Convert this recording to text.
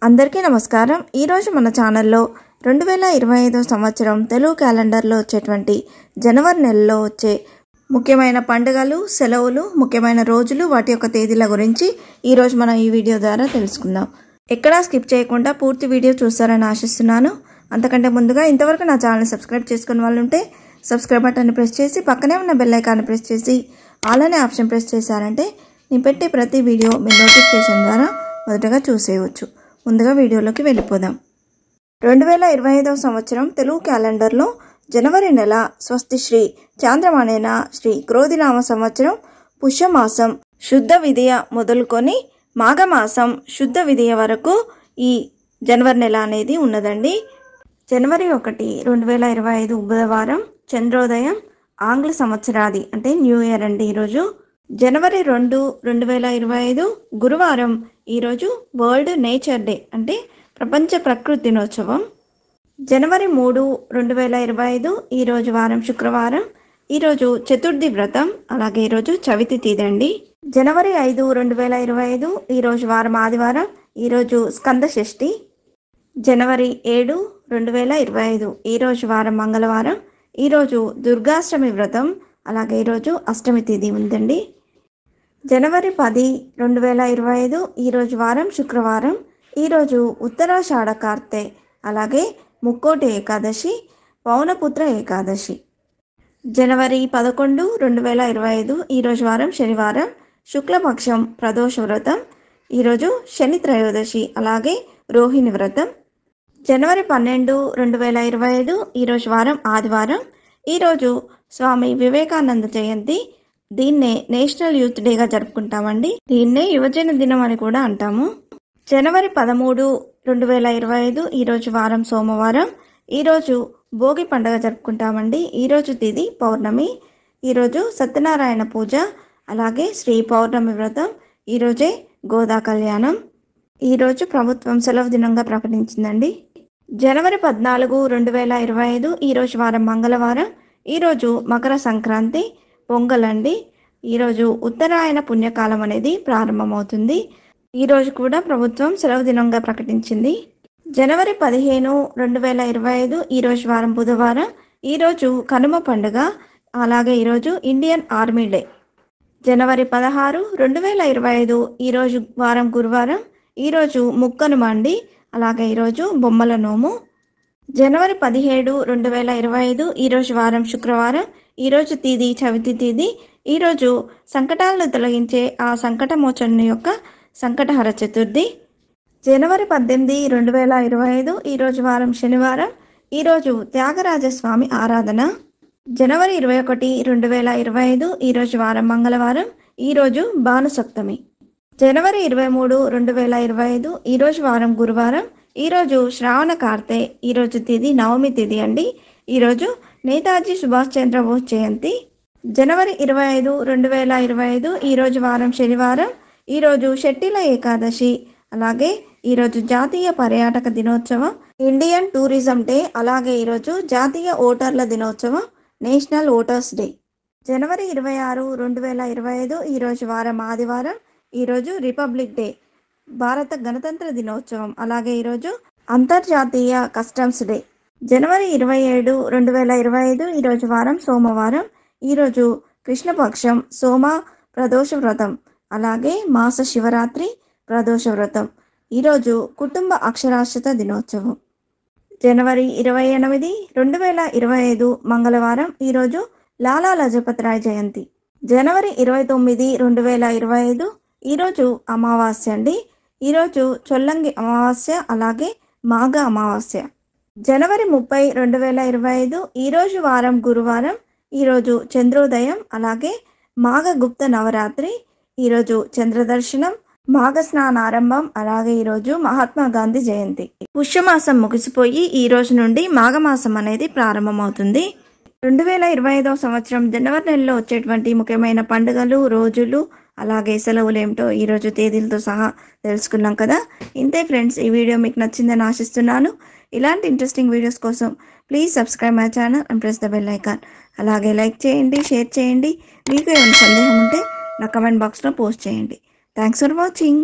అందరికీ నమస్కారం। ఈ రోజు మన ఛానల్లో 2025 సంవత్సరం తెలుగు క్యాలెండర్లో వచ్చేటువంటి జనవరి నెలలో వచ్చే ముఖ్యమైన పండుగలు, సెలవులు, ముఖ్యమైన రోజులు, వాటి యొక్క తేదీల గురించి ఈ రోజు మనం ఈ వీడియో ద్వారా తెలుసుకుందాం। ఎక్కడా స్కిప్ చేయకుండా పూర్తి వీడియో చూస్తారని ఆశిస్తున్నాను। అంతకంటే ముందుగా ఇంతవరకు నా ఛానల్ సబ్స్క్రైబ్ చేసుకున్న వాళ్ళు ఉంటే సబ్స్క్రైబ్ బటన్ ప్రెస్ చేసి పక్కనే ఉన్న బెల్ ఐకాన్ ప్రెస్ చేసి ఆల్ అనే ఆప్షన్ ప్రెస్ చేశారంటే నేను పెట్టే ప్రతి వీడియో మీ నోటిఫికేషన్ ద్వారా మొదటగా చూసేయవచ్చు। ముందుగా వీడియోలోకి వెళ్ళిపోదాం। 2025 సంవత్సరం తెలుగు క్యాలెండర్లో జనవరి నెల స్వస్తి శ్రీ చాంద్రమానేన శ్రీ క్రోధినామ సంవత్సరం పుష్యమాసం శుద్ధ విధియ మొదలుకొని మాఘమాసం శుద్ధ విధియ వరకు ఈ జనవరి నెల అనేది ఉన్నదండి। జనవరి 1, 2025 బుధవారం చంద్రోదయం ఆంగ్ల సంవత్సరాది అంటే న్యూ ఇయర్ అండి ఈరోజు। జనవరి 2, 2025 గురువారం ఈరోజు వరల్డ్ నేచర్ డే అంటే ప్రపంచ ప్రకృతి దినోత్సవం। జనవరి 3, 2025 ఈరోజు వారం శుక్రవారం, ఈరోజు చతుర్థి వ్రతం, అలాగే ఈరోజు చవితి తిథి అండి। జనవరి 5, 2025 ఈరోజు వారం ఆదివారం, ఈరోజు స్కంద షష్ఠి। జనవరి 7, 2025 ఈరోజు వారం మంగళవారం, ఈరోజు దుర్గాష్టమి వ్రతం, అలాగే ఈరోజు అష్టమి తిథి ఉందండి। జనవరి 10, 2025 ఈరోజు వారం శుక్రవారం, ఈరోజు ఉత్తరాషాఢ కార్తె, అలాగే ముక్కోటి ఏకాదశి, పౌనపుత్ర ఏకాదశి। జనవరి 11, 2025 ఈరోజు వారం శనివారం, శుక్లపక్షం ప్రదోష వ్రతం, ఈరోజు శని త్రయోదశి, అలాగే రోహిణి వ్రతం। జనవరి 12, 2025 ఈరోజు వారం ఆదివారం, ఈరోజు స్వామి వివేకానంద జయంతి, దీన్నే నేషనల్ యూత్ డేగా జరుపుకుంటామండి। దీన్నే యువజన దినం అని కూడా అంటాము। జనవరి 13, 2025 ఈరోజు వారం సోమవారం, ఈరోజు భోగి పండుగ జరుపుకుంటామండి। ఈరోజు తిథి పౌర్ణమి, ఈరోజు సత్యనారాయణ పూజ, అలాగే శ్రీ పౌర్ణమి వ్రతం, ఈరోజే గోదా కళ్యాణం। ఈరోజు ప్రభుత్వం సెలవు దినంగా ప్రకటించిందండి। జనవరి 14, 2025 ఈరోజు వారం మంగళవారం, ఈరోజు మకర సంక్రాంతి, పొంగల్ అండి। ఈరోజు ఉత్తరాయణ పుణ్యకాలం అనేది ప్రారంభమవుతుంది। ఈరోజు కూడా ప్రభుత్వం సెలవు దినంగా ప్రకటించింది। జనవరి 15, 2025 ఈరోజు వారం బుధవారం, ఈరోజు కనుమ పండుగ, అలాగే ఈరోజు ఇండియన్ ఆర్మీ డే। జనవరి 16, 2025 ఈరోజు వారం గురువారం, ఈరోజు ముక్కనుమ అండి, అలాగే ఈరోజు బొమ్మల నోము। జనవరి 17, 2025 ఈరోజు వారం శుక్రవారం, ఈరోజు తిథి చవితి తిథి, ఈరోజు సంకటాలను తొలగించే ఆ సంకటమోచనుని యొక్క సంకటహర చతుర్థి। జనవరి 18, 2025 ఈరోజు వారం శనివారం, ఈరోజు త్యాగరాజస్వామి ఆరాధన। జనవరి 21, 2025 ఈరోజు వారం మంగళవారం, ఈరోజు భానుసప్తమి। జనవరి 23, 2025 ఈరోజు వారం గురువారం, ఈరోజు శ్రావణ కార్తె, ఈరోజు తిథి నవమి తిథి అండి, ఈరోజు నేతాజీ సుభాష్ చంద్రబోస్ జయంతి। జనవరి 25, 2025 ఈరోజు వారం శనివారం, ఈరోజు షట్టిల ఏకాదశి, అలాగే ఈరోజు జాతీయ పర్యాటక దినోత్సవం, ఇండియన్ టూరిజం డే, అలాగే ఈరోజు జాతీయ ఓటర్ల దినోత్సవం, నేషనల్ ఓటర్స్ డే। జనవరి 26, 2025 ఈరోజు వారం ఆదివారం, ఈరోజు రిపబ్లిక్ డే, భారత గణతంత్ర దినోత్సవం, అలాగే ఈరోజు అంతర్జాతీయ కస్టమ్స్ డే। జనవరి 27, 2025 ఈరోజు వారం సోమవారం, ఈరోజు కృష్ణపక్షం సోమ ప్రదోష వ్రతం, అలాగే మాస శివరాత్రి ప్రదోష వ్రతం, ఈరోజు కుటుంబ అక్షరాస్యత దినోత్సవం। జనవరి 28, 2025 మంగళవారం, ఈరోజు లాలా లజపత్ రాయ్ జయంతి। జనవరి 29, 2025 ఈరోజు అమావాస్య అండి, ఈరోజు చొల్లంగి అమావాస్య, అలాగే మాఘ అమావాస్య। జనవరి 30, 2025 ఈరోజు వారం గురువారం, ఈరోజు చంద్రోదయం, అలాగే మాఘ గుప్త నవరాత్రి, ఈరోజు చంద్రదర్శనం, మాఘ స్నానారంభం, అలాగే ఈరోజు మహాత్మా గాంధీ జయంతి। పుష్యమాసం ముగిసిపోయి ఈ రోజు నుండి మాఘమాసం అనేది ప్రారంభమవుతుంది। 2025 సంవత్సరం జనవరి నెలలో వచ్చేటువంటి ముఖ్యమైన పండుగలు, రోజులు, అలాగే సెలవులు ఏమిటో ఈరోజు తేదీలతో సహా తెలుసుకున్నాం కదా। ఇంతే ఫ్రెండ్స్, ఈ వీడియో మీకు నచ్చిందని ఆశిస్తున్నాను। ఇలాంటి ఇంట్రెస్టింగ్ వీడియోస్ కోసం please subscribe my channel and press the bell icon, అలాగే లైక్ చేయండి, షేర్ చేయండి। మీకు ఏమైనా సందేహం ఉంటే నా కమెంట్ బాక్స్లో పోస్ట్ చేయండి। Thanks for watching.